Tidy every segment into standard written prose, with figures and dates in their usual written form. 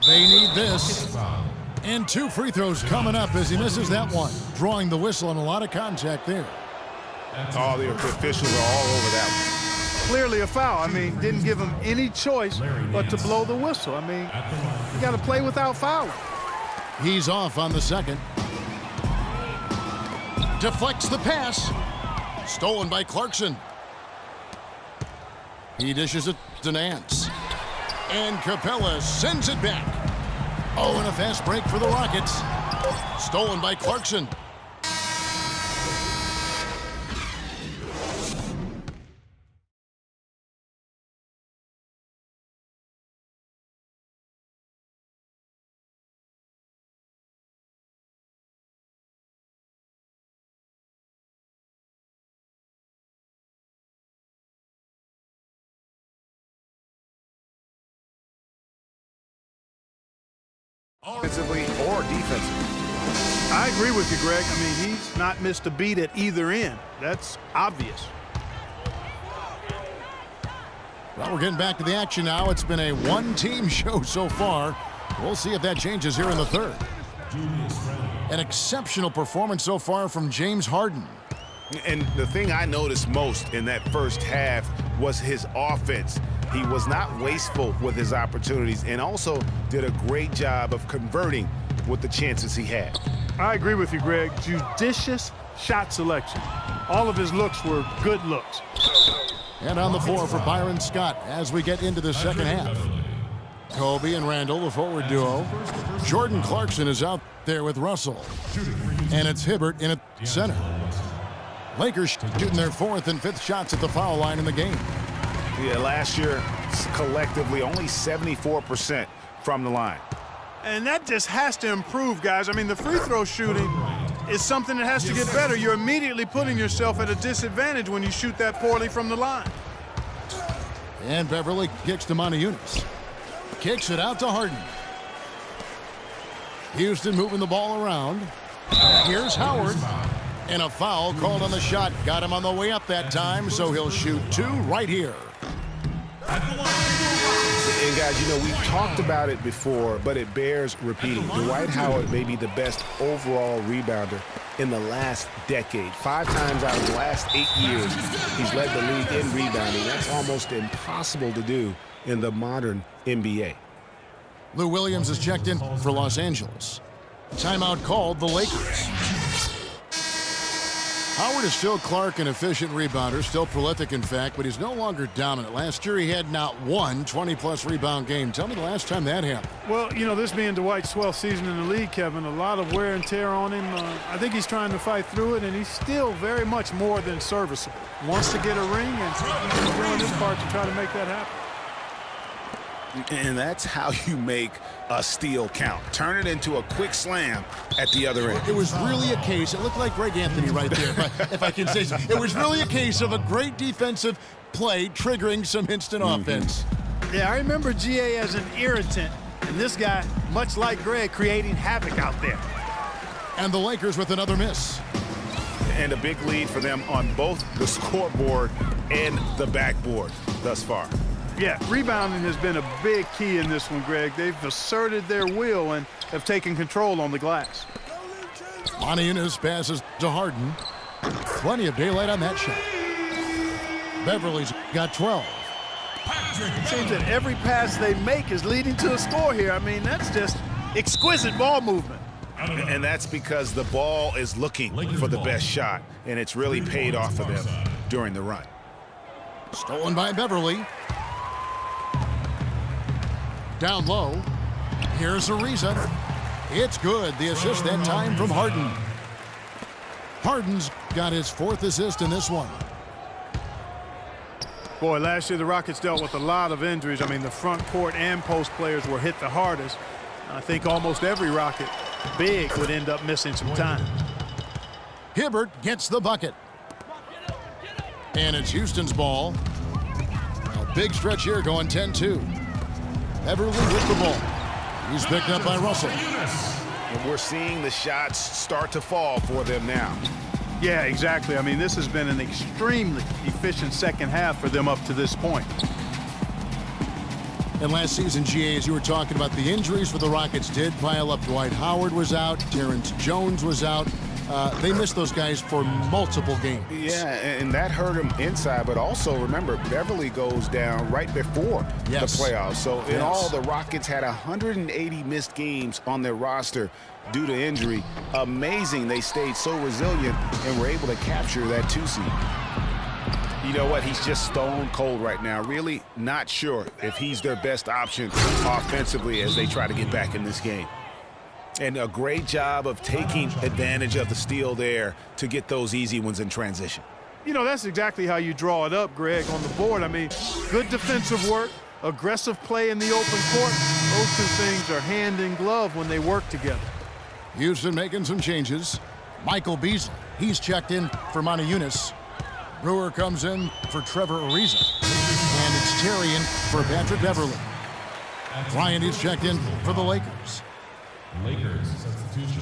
They need this. And 2 free throws coming up as he misses that one. Drawing the whistle and a lot of contact there. All the officials are all over that one. Clearly a foul. I mean, didn't give him any choice but to blow the whistle. I mean, you got to play without fouling. He's off on the second. Deflects the pass. Stolen by Clarkson. He dishes it to Nance. And Capella sends it back. Oh, and a fast break for the Rockets. Stolen by Clarkson. Offensively or defensively. I agree with you, Greg. I mean, he's not missed a beat at either end. That's obvious. Well, we're getting back to the action now. It's been a one-team show so far. We'll see if that changes here in the third. An exceptional performance so far from James Harden. And the thing I noticed most in that first half was his offense. He was not wasteful with his opportunities and also did a great job of converting with the chances he had. I agree with you, Greg. Judicious shot selection. All of his looks were good looks. And on the floor for Byron Scott as we get into the second half. Kobe and Randall, the forward duo. Jordan Clarkson is out there with Russell. And it's Hibbert in at center. Lakers shooting their 4th and 5th shots at the foul line in the game. Yeah, last year, collectively, only 74% from the line. And that just has to improve, guys. I mean, the free throw shooting is something that has to get better. You're immediately putting yourself at a disadvantage when you shoot that poorly from the line. And Beverly kicks to Moniunas. Kicks it out to Harden. Houston moving the ball around. Here's Howard. And a foul called on the shot. Got him on the way up that time, so he'll shoot 2 right here. And guys, you know, we've talked about it before, but it bears repeating. Dwight Howard may be the best overall rebounder in the last decade. 5 times out of the last 8 years, he's led the league in rebounding. That's almost impossible to do in the modern NBA. Lou Williams is checked in for Los Angeles. Timeout called the Lakers. Howard is still Clark, an efficient rebounder, still prolific in fact, but he's no longer dominant. Last year he had not one 20-plus rebound game. Tell me the last time that happened. Well, you know, this being Dwight's 12th season in the league, Kevin, a lot of wear and tear on him. I think he's trying to fight through it, and he's still very much more than serviceable. Wants to get a ring, and he's doing his part to try to make that happen. And that's how you make a steal count. Turn it into a quick slam at the other end. It was really a case, it looked like Greg Anthony right there, if I can say so. It was really a case of a great defensive play triggering some instant offense. Yeah, I remember GA as an irritant, and this guy, much like Greg, creating havoc out there. And the Lakers with another miss. And a big lead for them on both the scoreboard and the backboard thus far. Yeah, rebounding has been a big key in this one, Greg. They've asserted their will and have taken control on the glass. Moniunas passes to Harden. Plenty of daylight on that shot. Beverly's got 12. It seems that every pass they make is leading to a score here. I mean, that's just exquisite ball movement. And that's because the ball is looking for the best shot, and it's really paid off for them during the run. Stolen by Beverly. Down low. Here's Ariza. It's good. The assist that time from Harden. Harden's got his 4th assist in this one. Boy, last year the Rockets dealt with a lot of injuries. I mean, the front court and post players were hit the hardest. I think almost every Rocket big would end up missing some time. Hibbert gets the bucket. And it's Houston's ball. A big stretch here going 10-2. Beverly with the ball. He's picked up by Russell. And we're seeing the shots start to fall for them now. Yeah, exactly. I mean, this has been an extremely efficient second half for them up to this point. And last season, GA, as you were talking about, the injuries for the Rockets did pile up. Dwight Howard was out. Terrence Jones was out. They missed those guys for multiple games. Yeah, and that hurt him inside. But also, remember, Beverly goes down right before the playoffs. So in all, the Rockets had 180 missed games on their roster due to injury. Amazing they stayed so resilient and were able to capture that 2 seed. You know what? He's just stone cold right now. Really not sure if he's their best option offensively as they try to get back in this game. And a great job of taking advantage of the steal there to get those easy ones in transition. You know, that's exactly how you draw it up, Greg, on the board. I mean, good defensive work, aggressive play in the open court. Those two things are hand in glove when they work together. Houston making some changes. Michael Beasley, he's checked in for Monty Eunice. Brewer comes in for Trevor Ariza. And it's Terry in for Patrick Beverly. Bryant is checked in for the Lakers. Lakers substitution.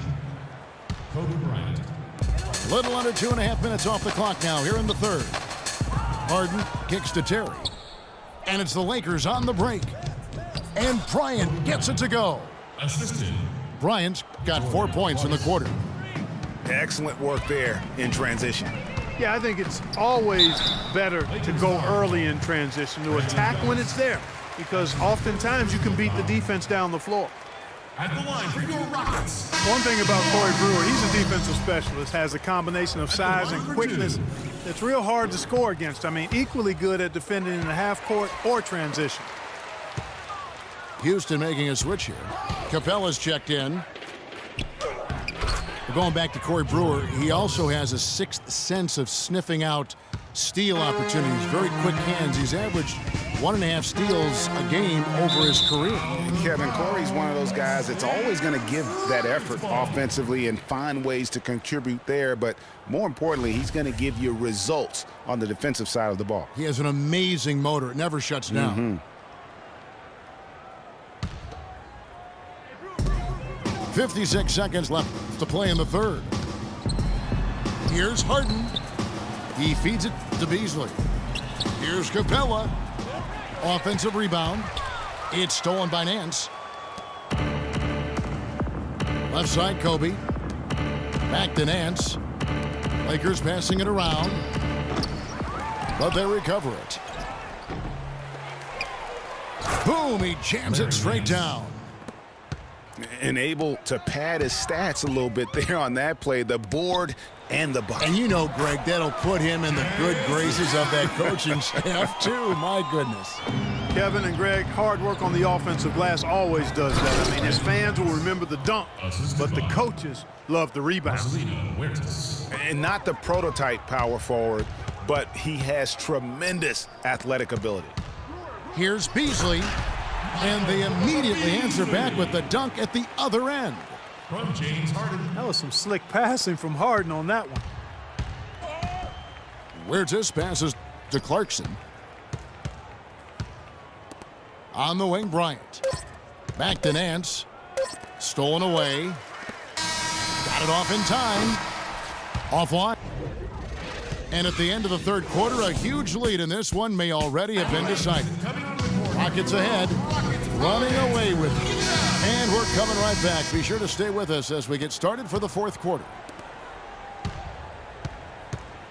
Kobe Bryant. Little under 2.5 minutes off the clock now here in the third. Harden kicks to Terry. And it's the Lakers on the break. And Bryant gets it to go. Assisted. Bryant's got 4 points in the quarter. Excellent work there in transition. Yeah, I think it's always better to go early in transition, to attack when it's there, because oftentimes you can beat the defense down the floor. At the line for your Rockets. One thing about Corey Brewer, he's a defensive specialist, has a combination of size and quickness that's real hard to score against. I mean, equally good at defending in the half court or transition. Houston making a switch here. Capella's checked in. We're going back to Corey Brewer. He also has a sixth sense of sniffing out steal opportunities. Very quick hands. He's averaged 1.5 steals a game over his career. Kevin, Corey's one of those guys that's always going to give that effort offensively and find ways to contribute there. But more importantly, he's going to give you results on the defensive side of the ball. He has an amazing motor. It never shuts down. 56 seconds left to play in the third. Here's Harden. He feeds it to Beasley. Here's Capella. Offensive rebound. It's stolen by Nance. Left side, Kobe. Back to Nance. Lakers passing it around. But they recover it. Boom, he jams it straight down. And able to pad his stats a little bit there on that play, the board and the bucket. And you know, Greg, that'll put him in the good graces of that coaching staff, too. My goodness. Kevin and Greg, hard work on the offensive glass always does that. I mean, his fans will remember the dunk, but the coaches love the rebound. And not the prototype power forward, but he has tremendous athletic ability. Here's Beasley. And they immediately answer back with the dunk at the other end. From James Harden. That was some slick passing from Harden on that one. Huertas passes to Clarkson. On the wing, Bryant. Back to Nance. Stolen away. Got it off in time. Offline. And at the end of the third quarter, a huge lead in this one may already have been decided. Rockets ahead, running away with it. And we're coming right back. Be sure to stay with us as we get started for the fourth quarter.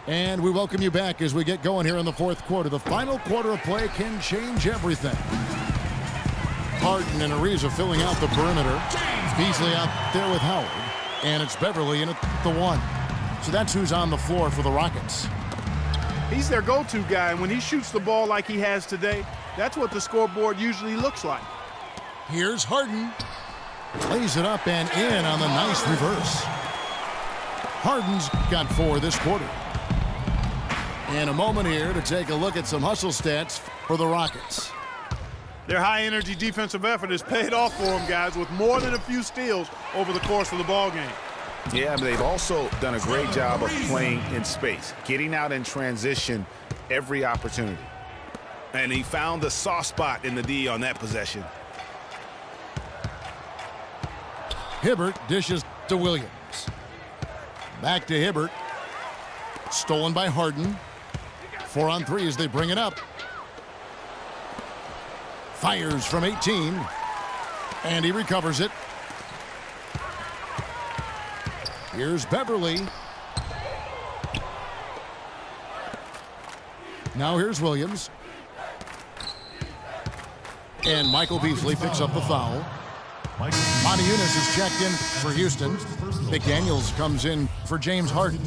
And we welcome you back as we get going here in the fourth quarter. The final quarter of play can change everything. Harden and Ariza filling out the perimeter. Beasley out there with Howard. And it's Beverly in at the one. So that's who's on the floor for the Rockets. He's their go-to guy, and when he shoots the ball like he has today, that's what the scoreboard usually looks like. Here's Harden. Lays it up and in on the nice reverse. Harden's got 4 this quarter. And a moment here to take a look at some hustle stats for the Rockets. Their high-energy defensive effort has paid off for them, guys, with more than a few steals over the course of the ball game. Yeah, but they've also done a great job of playing in space, getting out in transition every opportunity. And he found the soft spot in the D on that possession. Hibbert dishes to Williams. Back to Hibbert. Stolen by Harden. 4 on 3 as they bring it up. Fires from 18. And he recovers it. Here's Beverly. Now here's Williams. And Michael Beasley picks up the foul. Monty Eunice is checked in for Houston. McDaniels comes in for James Harden.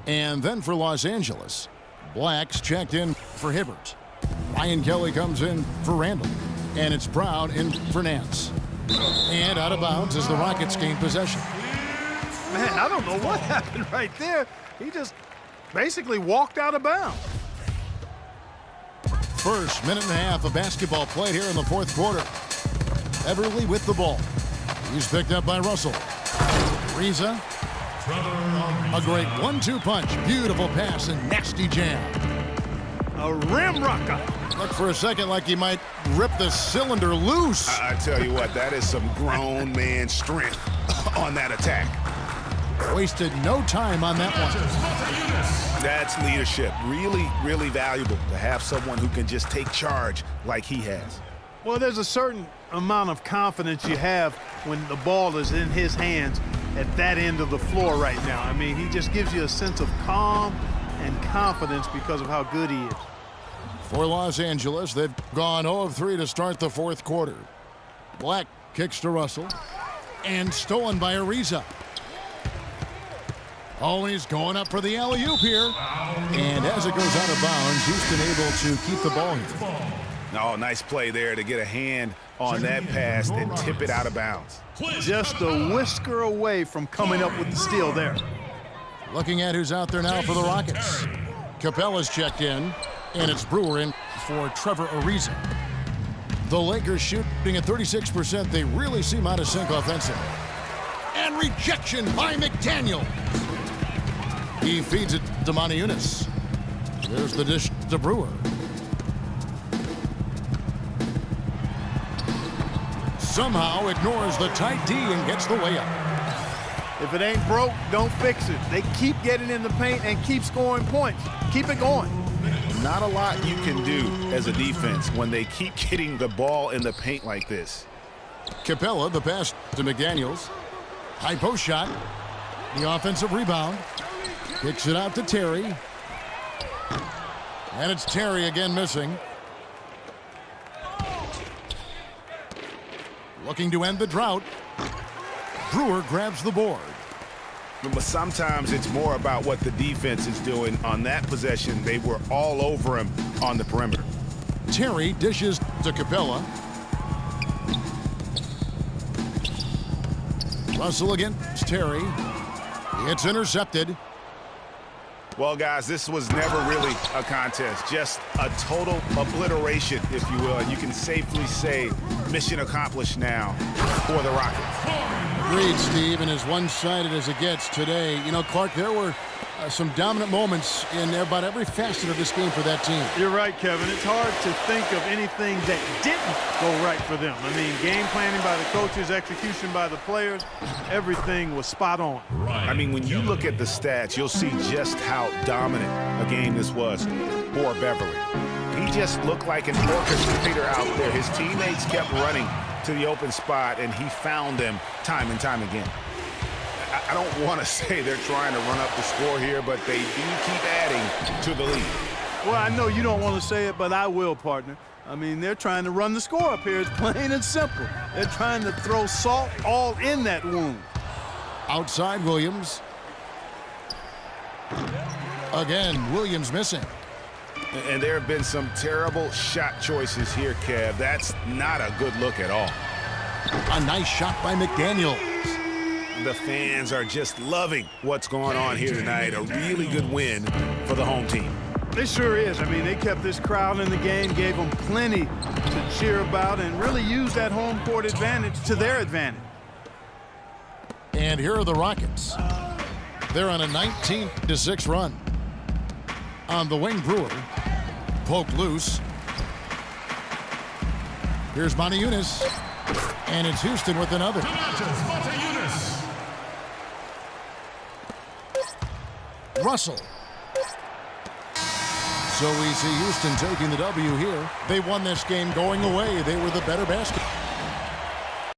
And then for Los Angeles, Black's checked in for Hibbert. Ryan Kelly comes in for Randall. And it's Brown in for Nance. And out of bounds as the Rockets gain possession. Man, I don't know what happened right there. He just basically walked out of bounds. First minute and a half of basketball played here in the fourth quarter. Everly with the ball. He's picked up by Russell. Riza. A great 1-2 punch. Beautiful pass and nasty jam. A rim rocker. Looked for a second like he might rip the cylinder loose. I tell you what, that is some grown man strength on that attack. Wasted no time on that one. That's leadership. Really, really valuable to have someone who can just take charge like he has. Well, there's a certain amount of confidence you have when the ball is in his hands at that end of the floor right now. I mean, he just gives you a sense of calm and confidence because of how good he is. For Los Angeles, they've gone 0 of 3 to start the fourth quarter. Black kicks to Russell. And stolen by Ariza. Always going up for the alley-oop here. And as it goes out of bounds, Houston able to keep the ball here. Oh, nice play there to get a hand on that pass and tip it out of bounds. Just a whisker away from coming up with the steal there. Looking at who's out there now for the Rockets. Capella's checked in, and it's Brewer in for Trevor Ariza. The Lakers shooting at 36%. They really seem out of sync offensively. And rejection by McDaniel. He feeds it to Monty Eunice. There's the dish to Brewer. Somehow ignores the tight D and gets the layup. If it ain't broke, don't fix it. They keep getting in the paint and keep scoring points. Keep it going. Not a lot you can do as a defense when they keep getting the ball in the paint like this. Capella, the pass to McDaniels. High post shot. The offensive rebound. Kicks it out to Terry. And it's Terry again missing. Looking to end the drought. Brewer grabs the board. But sometimes it's more about what the defense is doing. On that possession, they were all over him on the perimeter. Terry dishes to Capella. Russell against Terry. It's intercepted. Well, guys, this was never really a contest. Just a total obliteration, if you will. And you can safely say mission accomplished now for the Rockets. Agreed, Steve, and as one-sided as it gets today. You know, Clark, there were some dominant moments in about every facet of this game for that team. You're right, Kevin. It's hard to think of anything that didn't go right for them. I mean, game planning by the coaches, execution by the players, everything was spot on. I mean, when you look at the stats, you'll see just how dominant a game this was for Beverly. He just looked like an orchestrator out there. His teammates kept running to the open spot, and he found them time and time again. I don't want to say they're trying to run up the score here, but they do keep adding to the lead. Well, I know you don't want to say it, but I will, partner. I mean, they're trying to run the score up here. It's plain and simple. They're trying to throw salt all in that wound. Outside Williams. Again, Williams missing. And there have been some terrible shot choices here, Kev. That's not a good look at all. A nice shot by McDaniel. The fans are just loving what's going on here tonight. A really good win for the home team. It sure is. I mean, they kept this crowd in the game, gave them plenty to cheer about, and really used that home court advantage to their advantage. And here are the Rockets. They're on a 19-6 run. On the wing, Brewer. Poked loose. Here's Monty Eunice. And it's Houston with another. Russell. So we see Houston taking the W here. They won this game going away. They were the better basket.